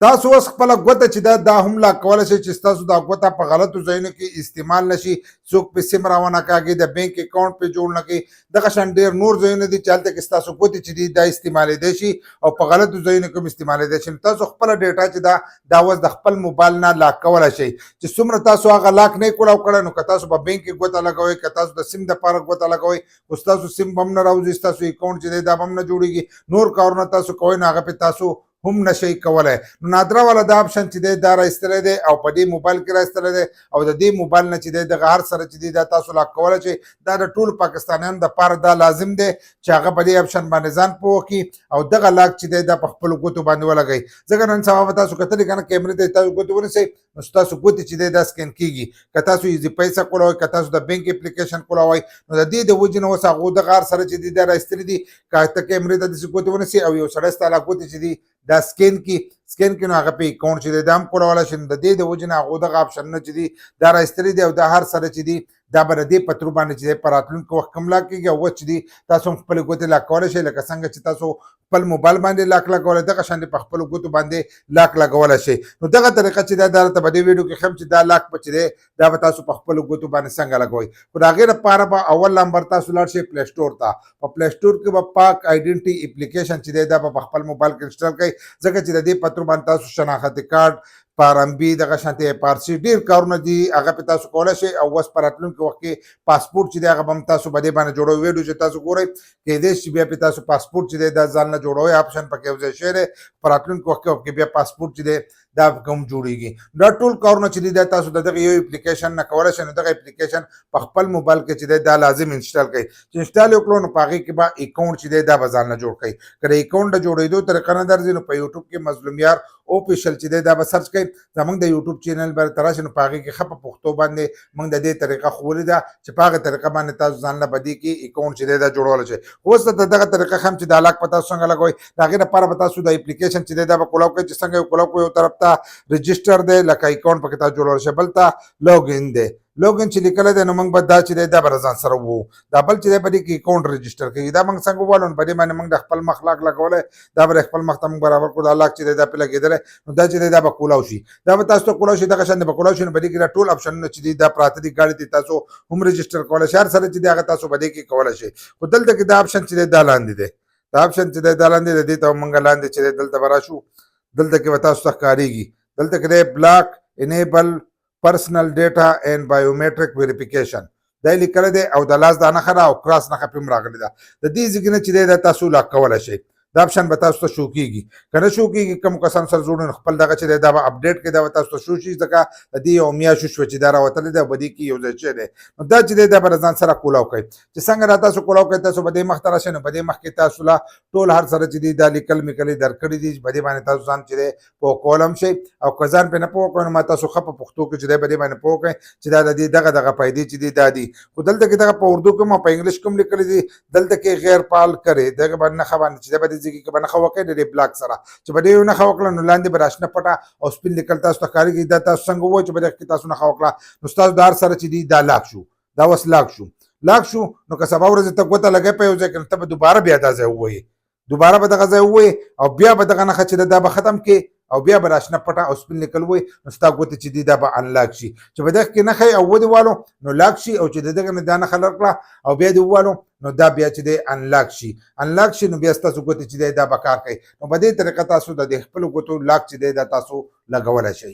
تاسو اوس خپله ګوته چې دا هم لا کولی شئ چې ستاسو دا ګوته په غلطو ځایونو کې استعمال نه شي، څوک پې سیم راونه کاږي، د بینک اکاونټ پې جوړ نه کوي، دغه شان ډېر نور ځایونه دي چې هلته کې ستاسو ګوتې چې دي دا استعمالېدی شي او په غلطو ځایونو کې هم استعمالېدی شي. تاسو خپله ډیټا چې دا اوس د خپل موبایل نه لاک کولی شئ، چې څومره تاسو هغه لاک نه کولاو کړی، نو که تاسو په بینک کې ګوته لګوئ، که تاسو د سیم دپاره ګوته لګوئ، خو ستاسو سیم به هم نه راوځي، ستاسو اکاونټ چې دی دا به هم نه جوړېږي، نور کارونه تاسو کوئ نو هغه پې تاسو هم نشئ کولی. نو نادرا والا دا آپشن چې دی دا راایستلی دی او په دې موبایل کې راایستلی دی او د دې موبایل نه چې دی دغه هر سره چې دی دا تاسو لاک کولی شئ. دا د ټولو پاکستانیانو دپاره دا لازم دی چې هغه په دې آپشن باندې ځان پوه کړي او دغه لاک چې دی دا په خپلو ګوتو باندې ولګوئ. ځکه نن سبا به تاسو کتلي که نه کیمرې ته تاسو ګوتې ونیسئ نو ستاسو ګوتې چې دی دا سکین کېږي. که تاسو ایزي پیسه کولاوئ، که تاسو د بینک اپلیکیشن کولاوئ، نو د دې د وجې نه اوس هغو دغه هر سره چې دی دا راایستلي دي. که ته کیمرې ته داسې ګوتې ونیسئ او یو سړی ستا لا ګوتې چې دي دا سکین کې نو هغه په اکاونټ چې دی دا هم کولی شي. نو د دې د وجې نه هغو دغه آپشنونه چې دي دا راایستلي دي او دا هر سره چې دي دا به د دې په ترو باندې چې دی په راتلونکي وخت کې هم لاک کېږي او اوس چې دي تاسو هم خپلې ګوتې لاک کولی شئ. لکه څنګه چې تاسو خپل موبایل باندې لاک لګولی دغه شان په خپلو ګوتو باندې لاک لګولی شئ. نو دغه طریقه چې دا درته په دې ویډیو کې ښیم چې دا لاک به چې دی دا به تاسو په خپلو ګوتو باندې څنګه لګوئ. خو د هغې لپاره به اول نمبر تاسو لاړ شئ پلی سټور ته. په پلی سټور کې به پاک آیډنټي اپلیکیشن چې دی دا به په خپل موبایل کې انسټال کړئ، ځکه چې د دې په ترو باندې تاسو شناختي کارډ پارمبي دغه شانتې پارسي ډېر کارونه دي هغه پې تاسو کولی شئ. او اوس په راتلونکي وخت کې پاسپورټ چې دی هغه به هم تاسو په دې باندې جوړوئ. ویډیو چې تاسو ګورئ کیدای شي بیا پې تاسو پاسپورټ چې دی دا ځان نه جوړوئ، آپشن پکې یو ځای شوی دی. په راتلونکي وخت کې بیا پاسپورټ چې دی دا کوم جوړېږي. دا ټول کارونه چې دي دا تاسو د دغه یو اپلیکیشن نه کولی شئ. نو دغه اپلیکیشن په خپل موبایل کې چې دی دا لازم انسټال کړئ. چې انسټال یې وکړو نو په هغې کې به اکاونټ چې دی دا به ځان نه جوړ کړئ. که د اکاونټ د جوړېدو طریقه نه درځي نو په یوټیوب کې مظلوم یار اوفیشل چې دی دا به سرچ کړئ. زموږ د یوټیوب چینل باندې ته راشئ نو په هغې کې ښه په پښتو باندې موږ د دې طریقه ښوولې ده چې په هغه طریقه باندې تاسو ځان له په دې کې اکاونټ چې دی دا جوړولی شئ. اوس درته دغه طریقه ښیم چې دا لاک په تاسو څنګه لګوئ. د هغې لپاره به تاسو د اپلیکیشن چې دی دا به کولاو کړئ. چې څنګه یې کولاو کړو یو طرف ته رجسټر دی لکه اکاونټ پکې تاسو جوړولی شئ، بل ته لاګ ان دی. لوګن چې لیکلی دی نو موږ به دا چې دی دا به ځان سره ووو. دا بل چې دی په دې کې اکاونټ رجسټر کوي دا موږ څنګه ووالو نو په دې باندې موږ د خپل مخ لاک لګولی دا به خپل مخ ته موږ برابر کړو. دا لاک چې دی دا پې لګېدلی نو دا چې دی دا به کولاو شي. دا به تاسو ته کولاو شي دغه شان به کولاو شي. نو په دې کې دا ټول آپشنونه چې دي دا پراته دي ګاډي ته تاسو هم رجسټر کولی شئ. هر سره چې دی هغه تاسو په دې کې کولی شئ. خو دلته کې دا آپشن چې دی دا لاندې دی. دا آپشن چې دی دا لاندې دی. دې ته موږ لاندې چې دی دلته به راشو. دلته کې به تاسو ته ښکارېږي. دلته کې دی بلاک انیبل پرسنل ډیټا اینڈ بایومیټرک ویریفیکیشن دا یې لیکلی دی او د لاس دا نښه ده او کراس نښه پې هم راغلې ده. د دې ځای نه چې دی دا تاسو لاک کولی شئ. دا آپشن به تاسو ته شو کېږي. که نه شو کېږي کوم کسان سره جوړ نو خپل دغه چې دی دا به اپډیټ کړي دا به تاسو ته شو شي. ځکه د دې یو میاشت شوه چې دا راوتلی دی او په دې کې یو ځای شوی دی. نو دا چې دی دا به ځان سره کولاو کړئ. چې څنګه را تاسو کولاو کړئ تاسو په دې مخ ته راشئ نو په دې مخ کې تاسو لا ټول هر سره چې دی دا لیکل میکلي درکړي دي په دې باندې تاسو ځان چې دی پوه کول هم شئ. او که ځان پرې نه پوه کړئ نو ما تاسو ښه په پښتو کې چې دی په دې باندې پوه کړئ چې دا د دې دغه فایدې چې دي دا دي. خو دلته کې دغه په اردو کې او په انګلیش کې هم لیکلي دي. دلته کې غیر فعال کرې دغه باندې نښه باندې چې دی په دې ځای کې به نښه وکړئ د دې بلاک سره. چې په دې یو نښه وکړه نو لاندې به راشنه پټه او سپین لیکل تاسو ته ښکارېږي. دا تاسو څنګه ووایئ چې په دغه کې تاسو نښه وکړه نو ستاسو د هر سره چې دي دا لاک شو. دا اوس لاک شو. لاک شو نو که سبا ورځې ته ګوته لګئ په یو ځای کې نو ته به دوباره بیا دا ځای ووایې. دوباره به دغه ځای ووایې او بیا به دغه نښه چې ده دا به ختم کړې او بیا به راشنه پټه او سپین لیکل ووایي نو ستا ګوتې چې دي دا به انلاک شي. چې په دغه کې نښه یې او ودې والو نو لاک شي او چې د دغه نه دا نښه لر کړه او بیا دې ووالو نو دا بیا چې دی انلاک شي. انلاک شي نو بیا ستاسو ګوتې چې دی دا به کار کوي. نو په دې طریقه تاسو د خپلو ګوتو لاک چې دی دا تاسو لګولی شئ.